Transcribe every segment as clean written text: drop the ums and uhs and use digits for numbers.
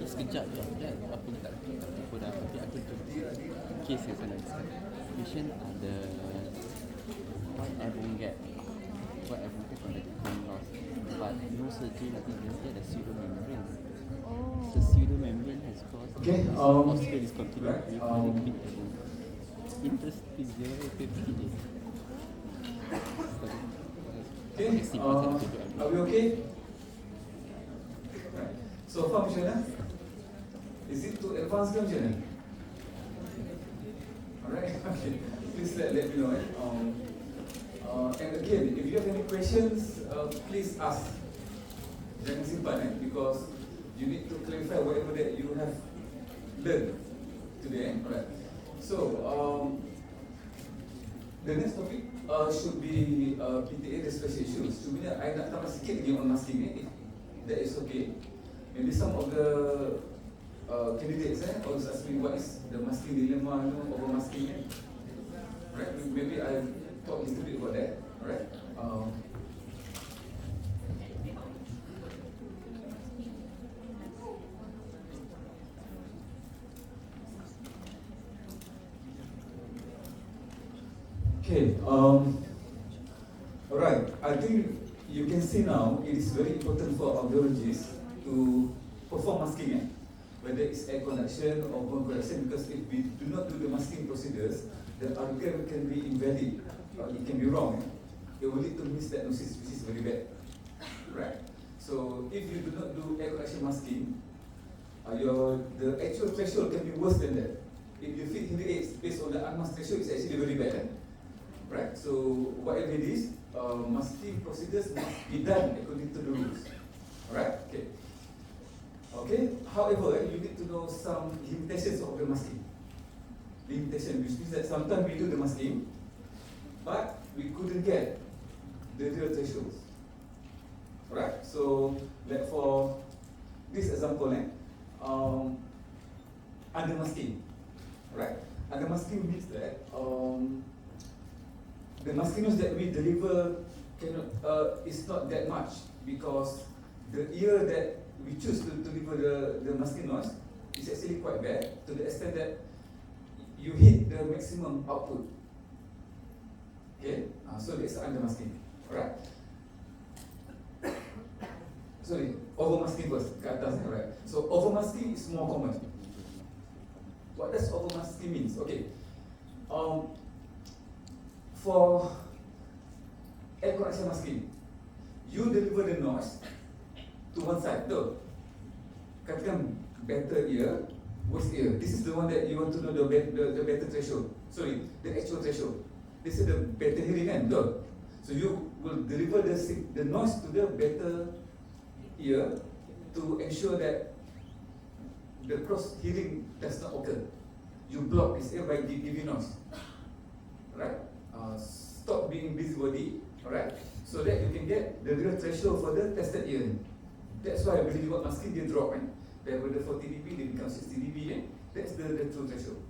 sekejap je aku tak tipu dah. Tapi aku jumpa kes yang sana. Patient ada I won't get from the bone loss, but no surgery, nothing. Just get a pseudomembrane. So pseudomembrane has caused osteal discontinuity with big bone. Interest is 0.58. Okay, are we okay? So far macam mana? Is it too advanced ke macam mana? Alright, okay. Please let me know. And again, if you have any questions, please ask. Jangan simpan because you need to clarify whatever that you have learned today. Alright. So the next topic should be PTA, the special issues. Sebenarnya I nak tambah sikit lagi on masking ni. That is okay. Maybe some of the candidates always ask me what is the masking dilemma, over masking. Right? Maybe I'll talk a little bit about that. Right? Okay. Alright. I think you can see now it is very important for audiologists to perform masking, whether it's air conduction or bone correction, because if we do not do the masking procedures, the algorithm can be invalid, or it can be wrong. It will lead to misdiagnosis, which is very bad. Right? So if you do not do air conduction masking, the actual threshold can be worse than that. If you fit hearing aids based on the unmasked threshold, it's actually very bad. Right? So whatever it is, masking procedures must be done according to the rules. Alright? Okay. Okay. However, you need to know some limitations of the masking. Limitation, which means that sometimes we do the masking, but we couldn't get the real thresholds. Alright? So, like for this example, under masking. Right? Under masking means that the masking noise that we deliver is not that much, because the ear that we choose to deliver the masking noise is actually quite bad, to the extent that you hit the maximum output. Okay, so that's under masking. Alright. Sorry, over masking first. Right. So over masking is more common. What does over masking means? Okay. For air conduction masking, you deliver the noise to one side. Betul? Katakan better ear, worse ear. This is the one that you want to know the better threshold. Sorry, the actual threshold. This is the better hearing, kan? Betul? So you will deliver the noise to the better ear to ensure that the cross hearing does not occur. You block this ear by giving noise. Right? Stop being busybody, alright? So that you can get the real threshold for the tested ear. That's why bila you buat masking, dia drop, daripada 40 dB dia become 60 dB, That's the true threshold.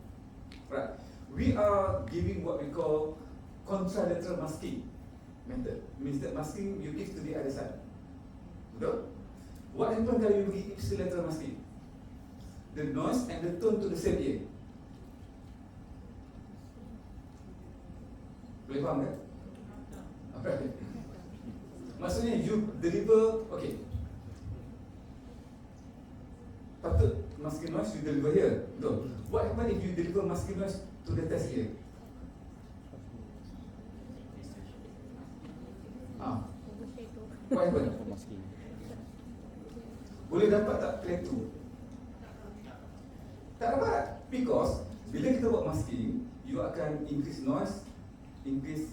Right? We are giving what we call contralateral masking method. Means that masking you give to the other side. Betul? What happens kalau you give ipsilateral masking? The noise and the tone to the same ear. Boleh faham kan? Okay. Maksudnya you deliver, okay. Patut masking noise you deliver here. Betul. What happen if you deliver masking noise to the test ear? What happen? Boleh dapat tak plateau? Tak dapat. Because bila kita buat masking, you akan increase noise, increase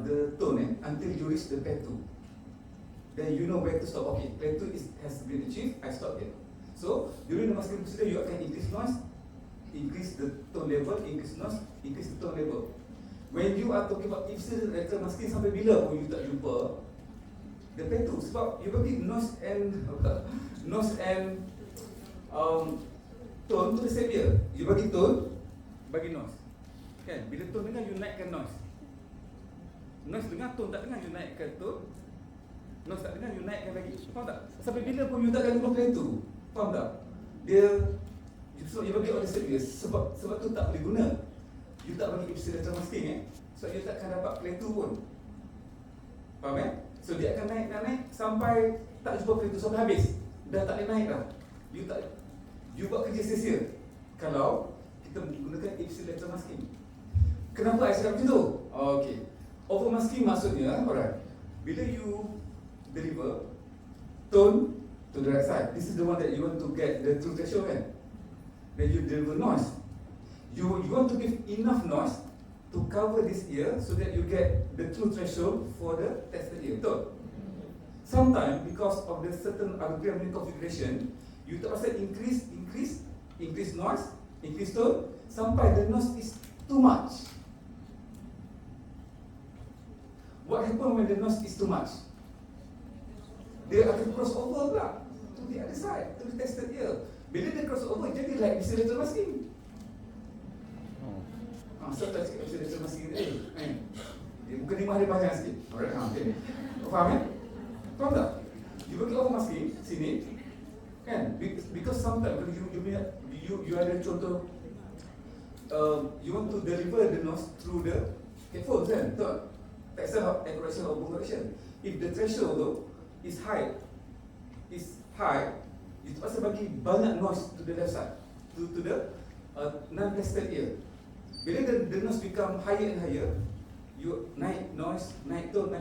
the tone until you reach the plateau. Then you know where to stop. Okay, plateau has been achieved, I stop here. So during the masking procedure, you akan increase noise, increase the tone level, increase noise, increase the tone level. When you are talking about ipsilateral masking, sampai bila pun you tak jumpa the plateau, sebab you bagi noise and tone to the same ear. You bagi tone, bagi noise. Kan? Bila tone dengar, you naikkan noise. Noise dengar, tone tak dengar, you naikkan tone. Noise tak dengar, you naikkan lagi. Faham tak? Sampai bila pun you takkan jumpa plateau. Faham tak? Dia sebab you bagi order dia sebab tu tak boleh guna. You tak bagi ipsilateral masking so you takkan dapat play 2 pun. Faham So dia akan naik sampai tak jumpa play 2 sampai habis. Dah tak boleh naik dah. You buat kerja sia-sia kalau kita menggunakan ipsilateral masking. Kenapa saya cakap macam tu? Okay. Over masking maksudnya, alright, bila you deliver tone to the right side, this is the one that you want to get the true threshold kan? Then you deliver noise. You want to give enough noise to cover this ear so that you get the true threshold for the tested ear. Betul? Sometimes because of the certain algorithm configuration, you terpaksa increase noise, increase tone sampai the noise is too much. What happens when the noise is too much? Dia akan cross over pula to the other side, to the tested ear. Bila dia cross over, jadi like ipsilateral masking. So tak cakap ipsilateral masking ni. Dia bukan 5 hari panjang sikit. Alright, okay. Faham Faham tak? You bagi over masking sini, kan? Because sometimes kalau you ada contoh, you want to deliver the noise through the headphones kan? Betul? Tak kisah correction or correction. If the threshold tu is high, you terpaksa bagi banyak noise to the left side, to the non-tested ear. Bila the noise become higher and higher, you naik noise, naik tone,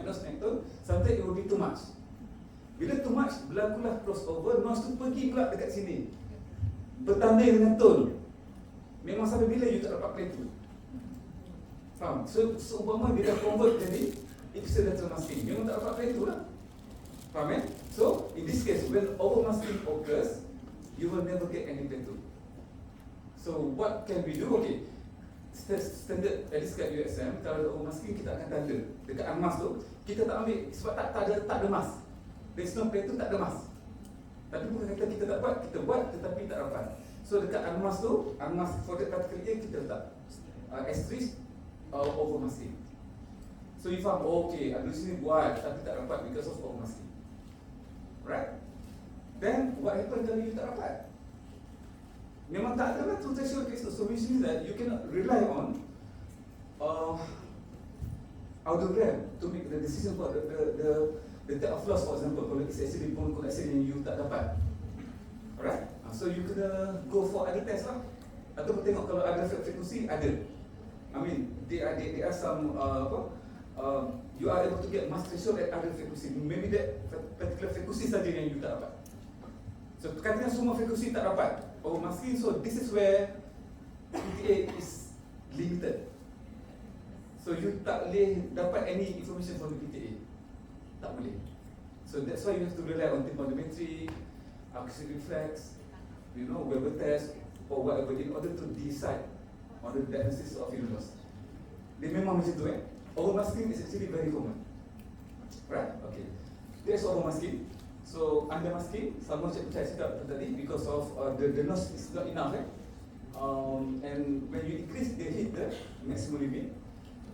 sometimes it will be too much. Bila too much, berlakulah crossover, noise tu pergi pula dekat sini, bertanding dengan tone. Memang sampai bila you tak dapat play tu. Faham? So umpama dia dah convert jadi ipsilateral masking, memang tak dapat play tu lah. Faham So in this case, when overmasking occurs, you will never get any play tu. So what can we do? Okay, standard at least kat UXM, kalau ada overmasking kita akan tanda dekat unmask tu, kita tak ambil sebab tak ada mask. There's no play tu, tak ada mask. Tapi bukan kata kita tak buat, kita buat tetapi tak dapat. So dekat unmask tu, unmask for that particular year kita letak asterisk overmasking. So you faham, okay, ada sini buat tapi tak dapat because of overmasking. Right? Then what happens kalau you tak dapat? Memang tak ada lah true threshold case. So which means that you cannot rely on audiogram to make the decision for the type of loss, for example, kalau it's actually bone connection yang you tak dapat. Alright? So you kena go for other test lah. Ataupun tengok kalau ada frekuensi, ada. I mean, there are some you are able to get mass threshold at other frequency. Maybe that particular frequency saja yang you tak dapat. So katakan semua frekuensi tak dapat overmasking, so this is where PTA is limited. So you tak boleh dapat any information from the PTA. Tak boleh. So that's why you have to rely on tympanometry, acoustic reflex, Weber test or whatever in order to decide on the diagnosis of hearing loss. Dia memang macam tu Overmasking is actually very common. Right? Okay. There's overmasking. So undermasking, sama macam saya cakap tadi, because of the noise is not enough and when you increase the hit the maximum limit.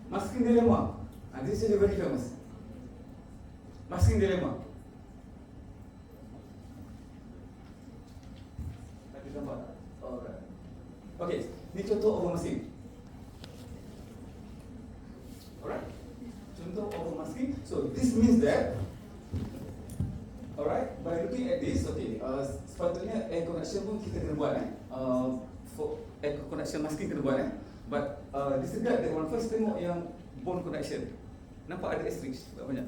Masking dilemma. This is very famous. Masking dilemma. Ada gambar tak? Alright. Okay, ni contoh overmasking. Alright, contoh overmasking. So this means that, alright, by looking at this, okay, sepatutnya air connection pun kita kena buat for air connection masking kena buat but disregard that one. First tengok yang bone connection. Nampak ada asterisk tak banyak.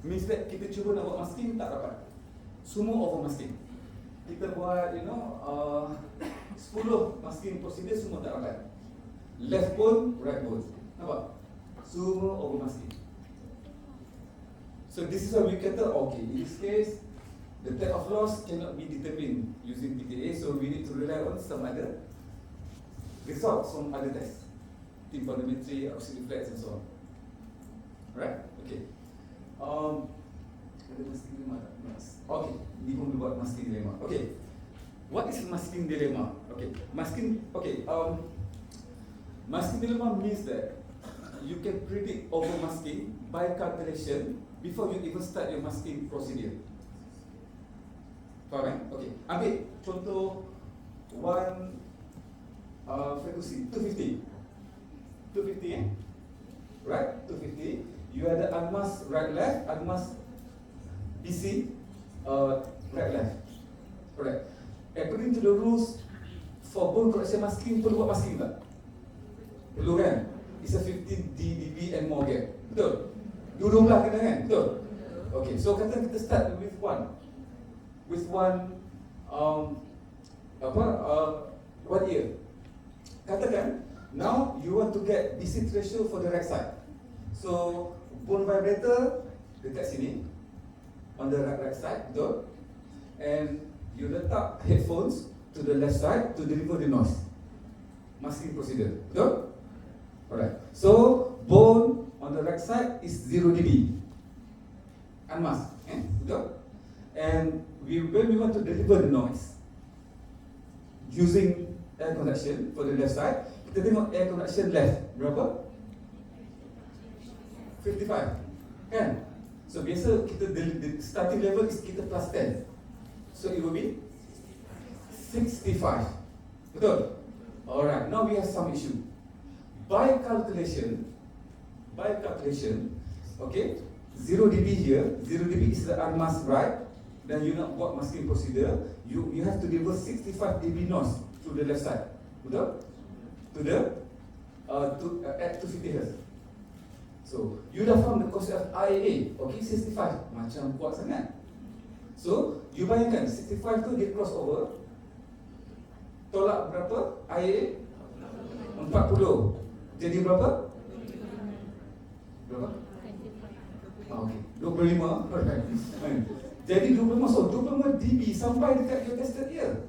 Means that kita cuba nak buat masking tak dapat. Semua overmasking. Kita buat 10 masking procedure semua tak dapat. Left bone, right bone. Nampak? Semua overmasking. So this is why we kata, okay, in this case, the type of loss cannot be determined using PTA, so we need to rely on some other results from other tests, tympanometry, acoustic reflex, and so on. Right? Okay. Ada masking dilemma tak? Okay, ni pun buat masking dilemma. Okay. What is masking dilemma? Okay, masking dilemma means that you can predict overmasking by calculation before you even start your masking procedure. Faham Okay. Ambil contoh one frequency 250. 250 Right? 250. You ada unmask right left, unmask BC right left. Correct. According to the rules for bone correction masking, perlu buat masking tak? Perlu kan? It's a 15 dB and more gap. Betul? Dua-dua kena kan? Betul? Okay, so kata kita start with one. With one one ear. Katakan now you want to get BC threshold for the right side. So bone vibrator dekat sini on the right side, betul? And you letak headphones to the left side to deliver the noise. Masking procedure, betul? Alright. So bone on the right side is 0 dB. Unmasked, betul? And when we want to deliver the noise using air conduction for the left side, kita tengok air conduction left berapa? 55, kan? So biasa kita the starting level is kita plus 10. So it will be 65. Betul? Alright, now we have some issue. By calculation, okay, 0 dB here, 0 dB is the unmasked right. Then you nak buat masking procedure, you have to deliver 65 dB noise to the left side. Betul? To the at 250 Hz. So you dah faham the concept of IAA. Okay, 65 macam kuat sangat. So you bayangkan 65 tu dia cross over, tolak berapa? IAA 40. Jadi berapa? Berapa? Okay, 25. Jadi 25, so 25 dB sampai dekat your tested ear.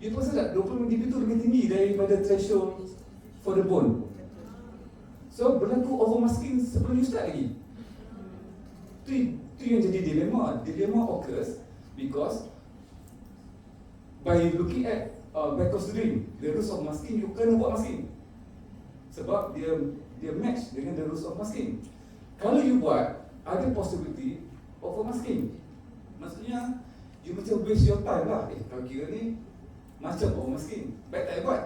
You tahu tak 25 dB tu lebih tinggi daripada threshold for the bone. So berlaku overmasking sebelum you start lagi. Tu yang jadi dilema. Dilema occurs because by looking at by considering the rules of masking, you kena buat masking. Sebab dia match dengan the rules of masking. Kalau you buat, ada possibility overmasking. Maksudnya you macam waste your time lah. Kalau kira ni macam overmasking, baik tak buat,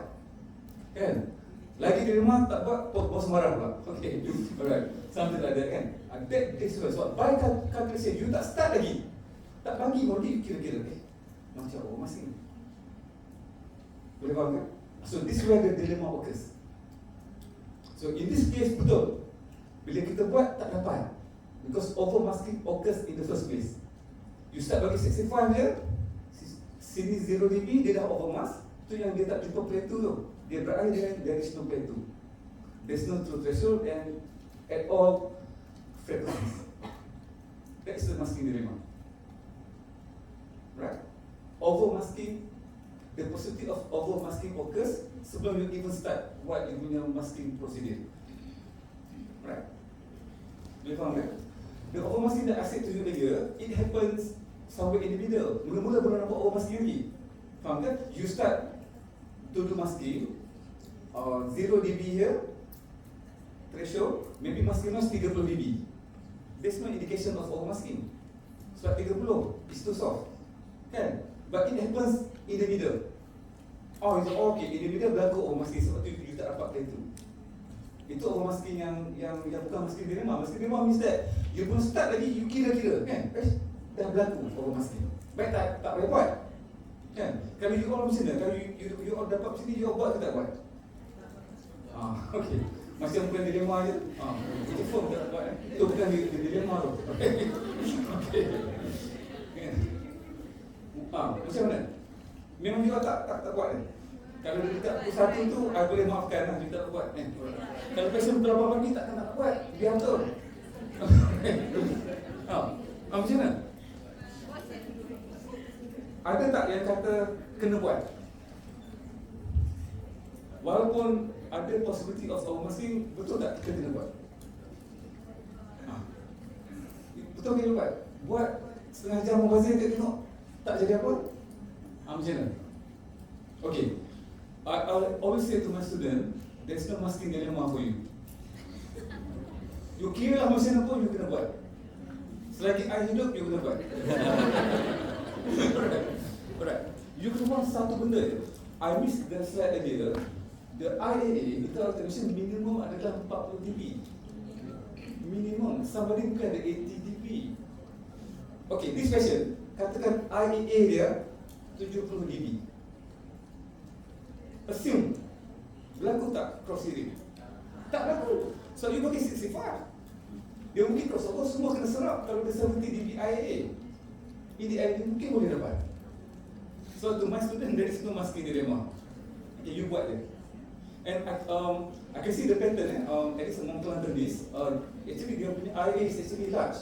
kan? Lagi di rumah tak buat, bos marah pula. Okay, alright, something like that, kan? That's what by calculation, you tak start lagi, tak bagi body, kira-kira macam overmasking. Boleh faham kan? So this is where the dilemma occurs. So in this case, betul, bila kita buat tak dapat, because overmasking occurs in the first place. You start bagi 65 je, sini 0 dB, dia dah overmask. Tu yang dia tak jumpa play tu. Dia berakhir dengan there is no play tu. There's no true threshold and at all frequencies. That's the masking dilemma. Right? Overmasking, the possibility of overmasking occurs sebelum you even start what you punya masking procedure. Right? Boleh faham kan? The overmasking that I said to you earlier, it happens somewhere in the middle. Mula-mula belum nampak overmasking lagi. Faham kan? You start to do masking, 0 dB here, threshold, maybe masking noise 30 dB. There's no indication of overmasking. Sebab 30 is too soft, kan? But it happens in the middle. Oh, it's okay. In the middle berlaku overmasking sebab tu you tak dapat play tu. Itu overmasking yang bukan masking dilemma. Masking dilemma means that you belum start lagi, you kira-kira, kan? Dah berlaku overmasking. Baik tak boleh buat, kan? Kalau you all macam mana? Kalau you all dapat macam ni, you all buat ke tak buat? Okay. Masih bukan dilema je. Itu form tak buat. Itu bukan dilema tu. Okay. Macam mana? Memang you all tak buat kan? Kalau dia tak pukul 1 tu, I boleh maafkan lah, dia tak buat. Kalau pasien pukul 8 pagi takkan nak buat, biar betul. Macam mana? Ada tak yang kata kena buat? Walaupun ada possibility of overmasking, betul tak kita kena buat? Betul kena buat? Buat setengah jam membazir, kita tengok tak jadi apa? Macam mana? Okay, I always say to my student, there's no masking dilemma for you. You kira lah macam mana pun, you kena buat. Selagi I hidup, you kena buat. Alright. You kena faham satu benda je. I miss the slide earlier. The IAA, Internal Automation minimum adalah 40 dB. Minimum. Somebody bukan ada 80 dB. Okay, this question, katakan IAA dia 70 dB. Assume, berlaku tak cross hearing? Tak berlaku. So you bagi 65. Dia mungkin crossover semua kena serap kalau dia 70 dB IAA. IAA mungkin boleh dapat. So to my student, there is no masking dilemma. Okay, you buat dia. And I can see the pattern, at least among Kelantan this, actually dia punya IAA is actually large.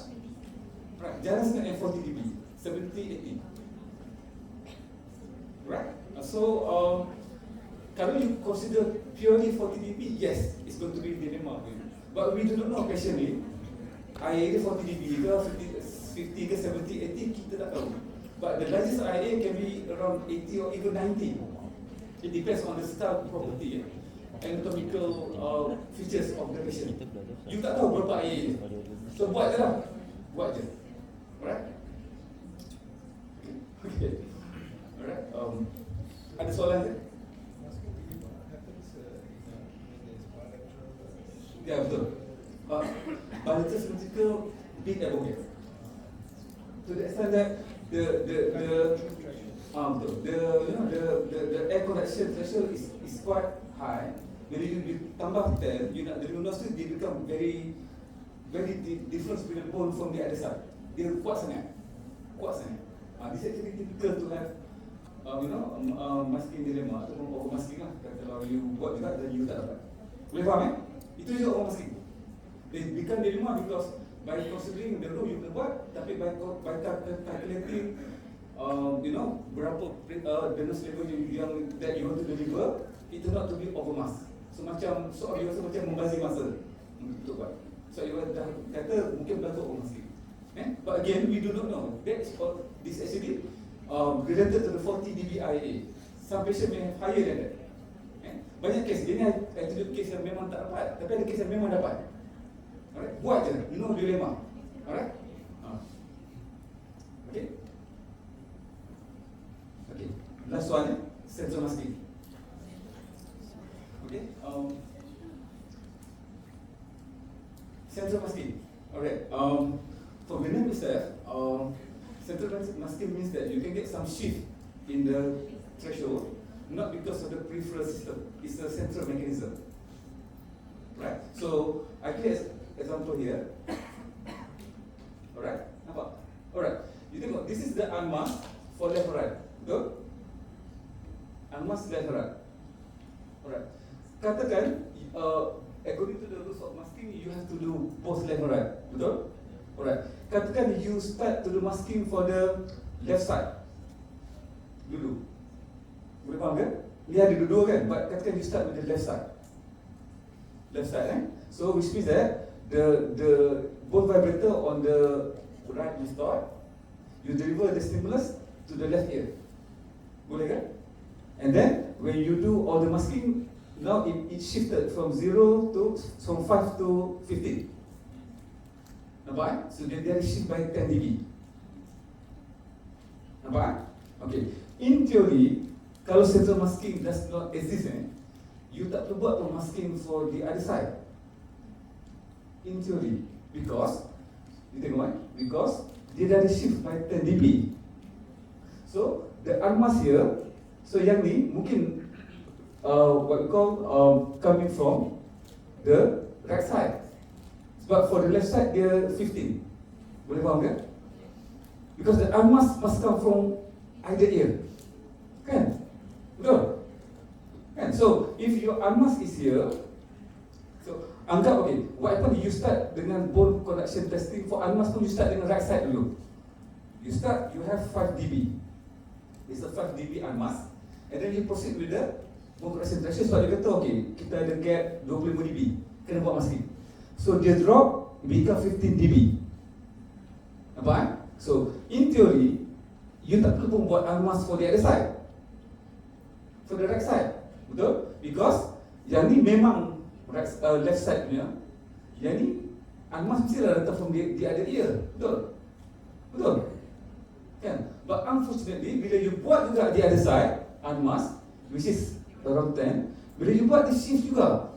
Right, jarang sangat yang 40 dB, 70, 80. Right, so kalau you consider purely 40 dB, yes, it's going to be dilemma for you. But we do not know actually, IAA 40 dB ke 50 ke 70, 80, kita tak tahu. But the largest IAA can be around 80 or even 90. It depends on the style property, anatomical features of the patient. You tak tahu berapa IAA. So buat je lah. Buat je. Alright? Okay. Alright. Ada soalan ke? Ya, betul. Bilateral symmetrical big advocate. To the extent that the air conduction threshold is quite high. Bila you tambah 10, the luminous dia become very different with the bone from the other side. Dia kuat sangat. This actually typical to have masking dilemma ataupun over masking lah. Kalau you buat juga dan you tak dapat. Boleh faham Itu juga over masking. They become dilemma because by considering the rule you can buat, tapi by calculating berapa the nurse level yang that you want to deliver, it turn out to be overmask. So macam soal you rasa macam membazir masa untuk buat. So you dah kata mungkin berlaku overmasking. But again, we do not know. This actually related to the 40 dB IAA. Some patient may have higher than that. Banyak kes, dia ni actually kes yang memang tak dapat, tapi ada kes yang memang dapat. Alright, buat je, no dilemma. Alright? Okay. Okay, last one, sensor masking. Okay, sensor masking. Alright, for the name itself, sensor masking means that you can get some shift in the threshold, not because of the peripheral system, it's a central mechanism. Right, so I give example here. Alright, nampak? Alright, you tengok, this is the unmask for left right. Betul? Unmask left right. Alright, katakan according to the rules of masking, you have to do both left and right. Betul? Alright, katakan you start to do masking for the left side dulu. Boleh faham kan? Dia ada dua kan? But katakan you start with the left side. Left side So which means that the bone vibrator on the right restored, you deliver the stimulus to the left ear. Boleh kan? And then when you do all the masking, now it shifted from 5 to 15. Nampak? So dia shift by 10 dB. Nampak? Okay. In theory, kalau central masking does not exist, you tak perlu buat pun masking for the other side. In theory, because you tengok because dia dah ada shift by 10 dB. So the unmask here, so yang ni mungkin what we call coming from the right side. But for the left side dia 15. Boleh faham kan? Because the unmask must come from either ear. Kan? Betul? Kan? So if your unmask is here, so anggap okay, what happen you start dengan bone conduction testing for unmask pun you start dengan right side dulu. You start, you have 5 dB. It's a 5 dB unmask. And then you proceed with the bone conduction testing. So dia kata okay, kita ada gap 25 dB. Kena buat masking. So dia drop, become 15 dB. Nampak? So in theory, you tak perlu pun buat unmask for the other side, for the right side. Betul? Because yang ni memang left side punya. Yang ni unmask mesti lah datang from the other ear. Betul? Betul? Kan? But unfortunately, bila you buat juga di other side, unmask, which is around 10, bila you buat di shift juga,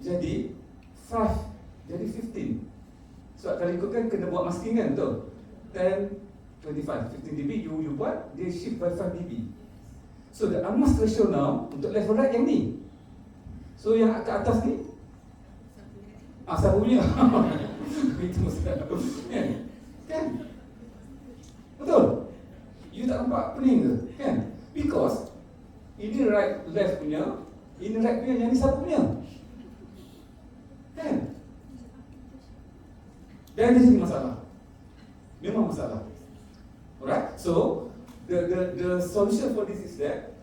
jadi 5, jadi 15. Sebab kalau ikutkan kena buat masking kan, betul? 10, 25, 15 dB, you buat, dia shift by 5 dB. So the unmask ratio now, untuk left and right yang ni. So yang kat atas ni, sabu punya. Itu masalah. Kan? Betul? You tak nampak pening ke? Kan? Because ini right left punya, ini right punya, yang ni sabu punya. Kan? Dan dia jadi masalah. Memang masalah. Alright? So the solution for this is that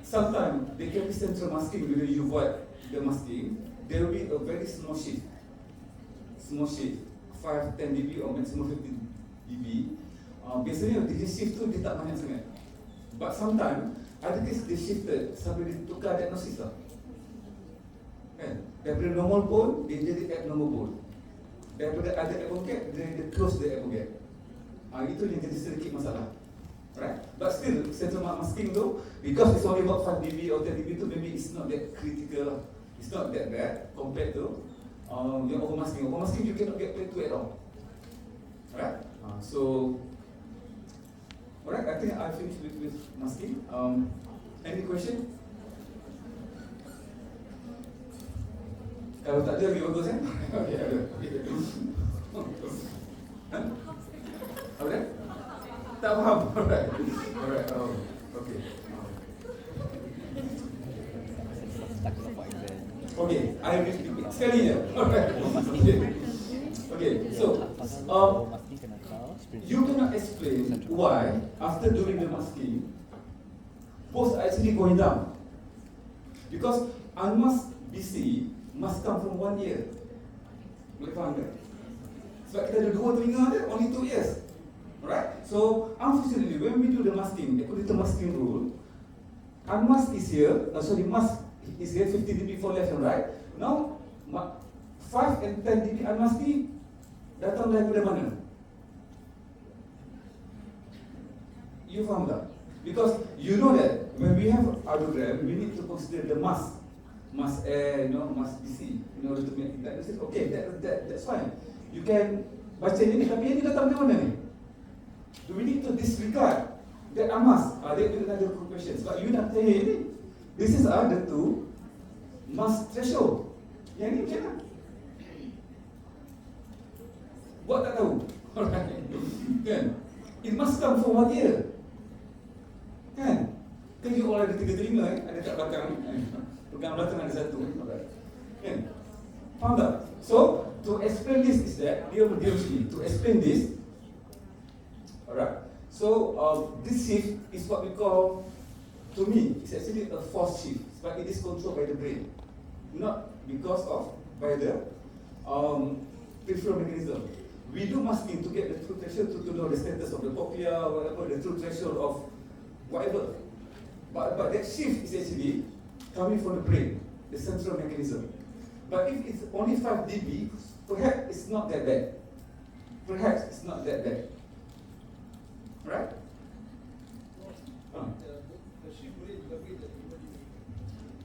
sometimes there can be central masking when you avoid the masking. There will be a very small shift, 5, 10 dB or maximum 15 dB. Biasanya dia shift tu dia tak banyak sangat. But sometimes ada kes dia shifted sampai dia tukar diagnosis lah. Kan? Daripada normal bone dia jadi abnormal bone. Daripada ada apple gap dia close the apple gap. Itu yang jadi sedikit masalah. Right? But still, central masking tu, because it's only about 5 dB or 10 dB tu, maybe it's not that critical. It's not that bad compared to yang overmasking. Overmasking you cannot get paid to at all. Right? Alright, I think I finished with masking. Any question? Kalau tak ada, lagi bagus kan? Okay, ada. Okay? Tak faham? Alright. Okay. Okay, I repeat sekali je. Alright. Okay, so you cannot explain why after doing the masking, post actually going down. Because unmasked BC must come from 1 year. Boleh faham tak? Sebab kita ada 2 telinga dia, only 2 years. Alright? So, unfortunately, when we do the masking, according to masking rule, unmask is here, mask is here, 50 dB for left and right. Now, 5 and 10 dB unmasking datang daripada mana? You faham tak? Because you know that when we have audiogram, we need to consider the mask air, mask DC in order to make that. Okay, that's fine. You can baca ini, tapi ini datang dari mana ni? Do we need to disregard that mask? There is another question. Sebab you nak tanya ini, this is the 2 mask threshold. Yang ni macam mana? Buat tak tahu? Alright. Kan? It must come from 1 year. Kan? Kan you all ada 3 telinga, ada kat belakang. Pegang belakang ada 1. Alright. Kan? Faham tak? So, to explain this is that, to explain this, alright. So, this shift is what we call, to me, it's actually a forced shift, but it is controlled by the brain, not because of, by the peripheral mechanism. We do masking to get the true threshold to know the status of the cochlea, whatever, the true threshold of whatever. But that shift is actually coming from the brain, the central mechanism. But if it's only 5 dB, perhaps it's not that bad. Perhaps it's not that bad. Right? The shift rate will be the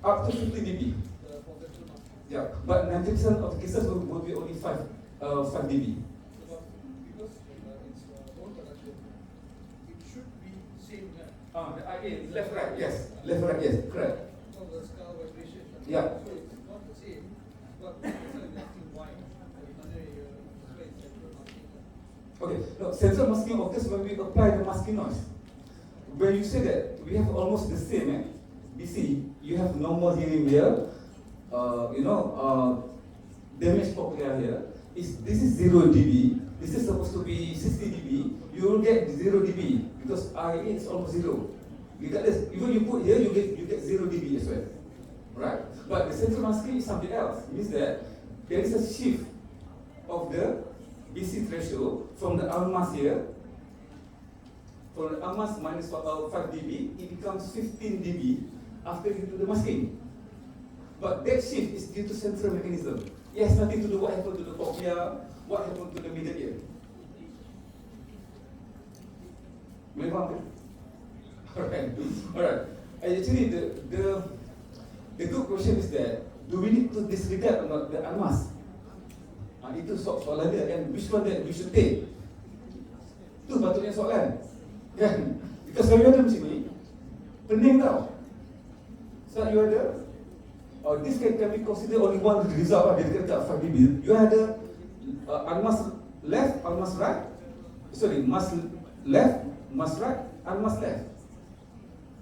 Up to 50 dB. Yeah, but 90% of the cases will be only 5 dB. Because it's bone conduction, it should be same. Left, right, yes. Left, right, yes, correct. Because the skull vibration. Yeah. So it's not the same, but it's acting wide. Okay, no, central masking occurs when we apply the masking noise. When you say that we have almost the same, BC, you have normal hearing here, damaged cochlea here. This is 0 dB. This is supposed to be 60 dB. You will get 0 dB because RA is almost 0. Regardless, even you put here, you get 0 dB as well, right? But the central masking is something else. It means that there is a shift of the BC threshold from the unmasked here. For the unmasked minus 5 dB, it becomes 15 dB after you do the masking. But that shift is due to central mechanism. It has nothing to do what happened to the cochlea, what happened to the middle ear. Boleh faham ke? Alright. Actually, the good question is that, do we need to disregard or not the unmask? Itu soalan dia kan, which one that we should take? Itu patutnya soalan kan? Because kalau you ada macam ni, pening tau. So you ada, this can be considered only one result lah, dia dekat 5 dB. You ada unmask left, unmask right. Sorry, mask left, mask right, unmask left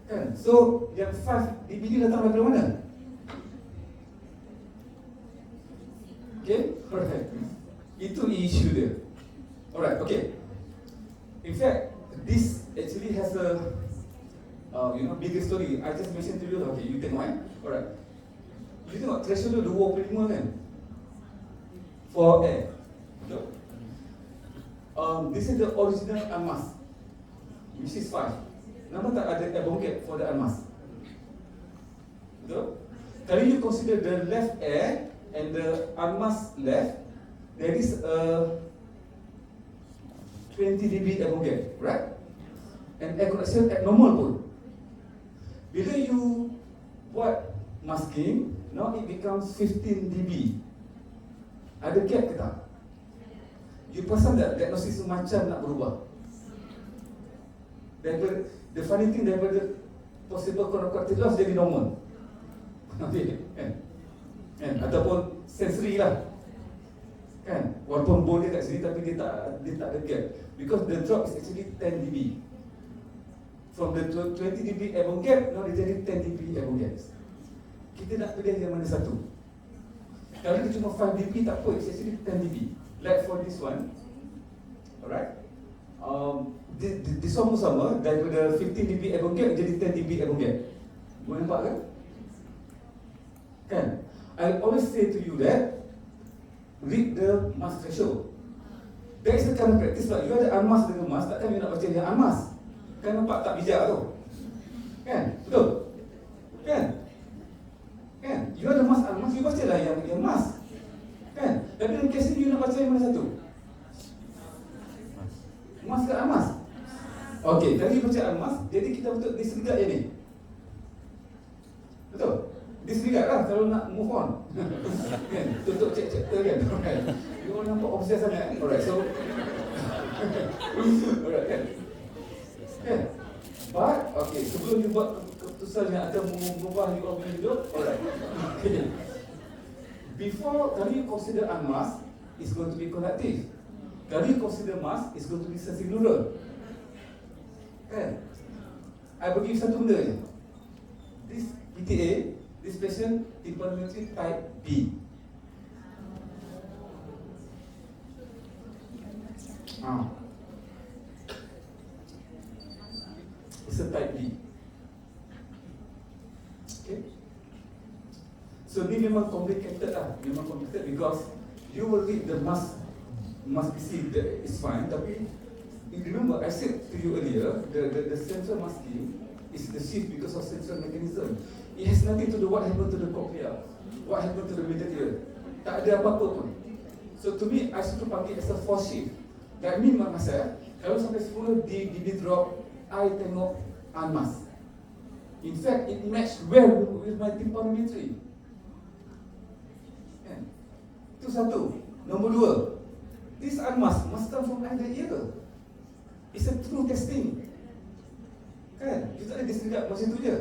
kan? So yang 5 dB ni datang dari mana? Okay, alright. Itu isu dia. Alright, okay. In fact, this actually has a bigger story. I just mentioned to you. Okay, you tengok alright. You tengok threshold dia 25 kan? For air. Betul? This is the original unmask, which is 5. Nampak tak ada air bongket for the unmask? Betul? Kalau you consider the left air and the unmask left, there is a 20 dB air bongket, right? And air conduction abnormal pun. Bila you buat masking, now it becomes 15 dB. Ada gap ke tak? You perasan tak diagnosis macam nak berubah? Daripada, the funny thing, daripada possible conductive loss jadi normal. Okay, kan? Ataupun sensory lah kan, walaupun bone dia kat sini tapi dia tak ada gap, because the drop is actually 10 dB. From the 20 dB air bone gap, now dia jadi 10 dB air bone gap. Kita nak pilih yang mana satu? Kalau dia cuma 5 dB tak apa, it's actually 10 dB. Like for this one, alright, this one pun sama, daripada 15 dB air bone gap jadi 10 dB air bone gap. Boleh nampak kan? Kan? I always say to you that read the mask threshold. That is the kind of practice lah. You ada unmask dengan mask, takkan you nak baca yang unmask? Kan nampak tak bijak tu? Kan? Betul? Kan? Kan? You ada mask unmask, you baca lah yang mask. Kan? Tapi dalam kes ni you nak baca yang mana satu? Mask ke unmask? Okay, tadi you baca unmask, jadi kita betul disregard yang ni. Betul? Disregard lah kalau nak move on. Kan? Tutup chapter kan? Alright. You orang nampak obsessed sangat. Alright, so alright kan? Kan? But, okay, sebelum you buat keputusan yang akan mengubah you punya hidup, alright. Okay. Before, kalau you consider unmask, it's going to be conductive. Kalau you consider mask, it's going to be sensorineural. Kan? I bagi satu benda je. This PTA, this patient tympanometry type B. It's a type B. Okay. So ni memang complicated lah. Memang complicated because you will read the mask BC that is fine. Tapi remember I said to you earlier, the central masking is the shift because of central mechanism. It has nothing to do what happened to the cochlea, what happened to the middle ear. Tak ada apa-apa pun. So to me, I should panggil as a force shift. That means masa kalau sampai 10 dB drop, I tengok unmask. In fact, it matched well with my tympanometry. Itu satu. Nombor dua, this unmask must come from either ear. It's a true testing. Kan? Kita tak ada disregard macam tu je.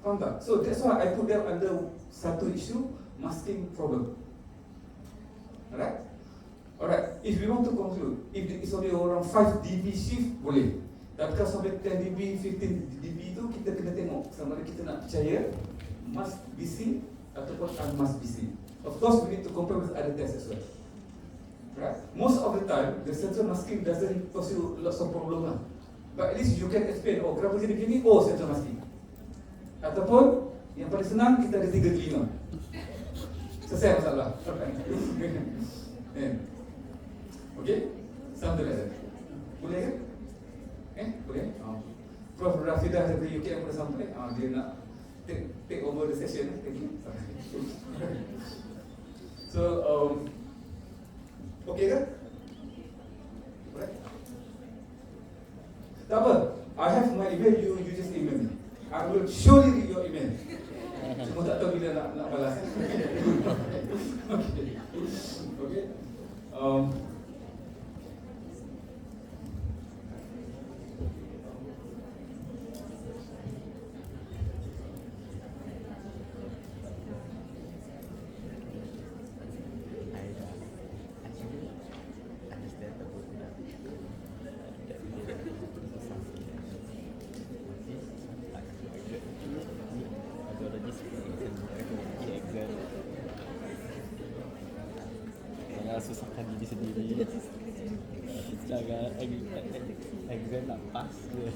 Faham tak? So that's why I put them under satu issue, masking problem. Alright? Alright, if we want to conclude, if it's only around 5 dB shift, boleh. Tapi kalau sampai 10 dB, 15 dB tu, kita kena tengok sama ada kita nak percaya mask BC ataupun unmask BC. Of course, we need to compare with other tests as well. Right? Most of the time, the central masking doesn't cause you lots of problem lah. But at least you can explain, oh kenapa jadi begini? Oh, central masking. Ataupun yang paling senang, kita ada 3 telinga. Selesai masalah. Okay? Something like that. Boleh kan? Boleh? Prof. Rafidah dari UK yang boleh sampai, dia nak take over the session. Thank you. So, okay ke? Right? Tak apa. I have my email, you just email me. I will surely read your email. Cuma tak tahu bila nak balas. Okay. Okay. Jangan susahkan diri sendiri. Jangan exam nak pass je.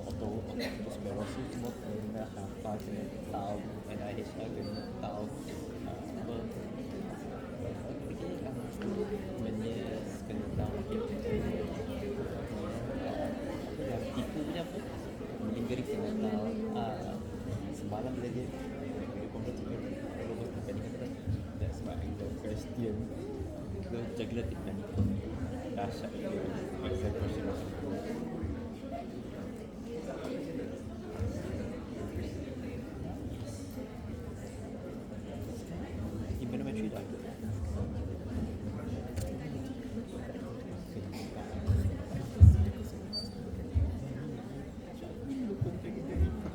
Otosklerosis semua kena hafal, kena tahu NIH lah, kena tahu apa menyes, kena tahu yang tipu punya apa lingering, kena tahu semalam bila dia kompetitif that's my exam question. Kita jaga latih panik. Dahsyat exam question macam tu. Econometry dah.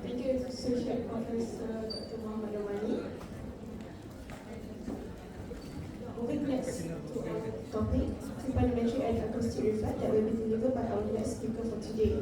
Thank you, Associate Professor Dr. Muhammad Ramani. Moving next to our topic, Trigonometry and Acoustic Reflect, that will be delivered by our guest speaker for today.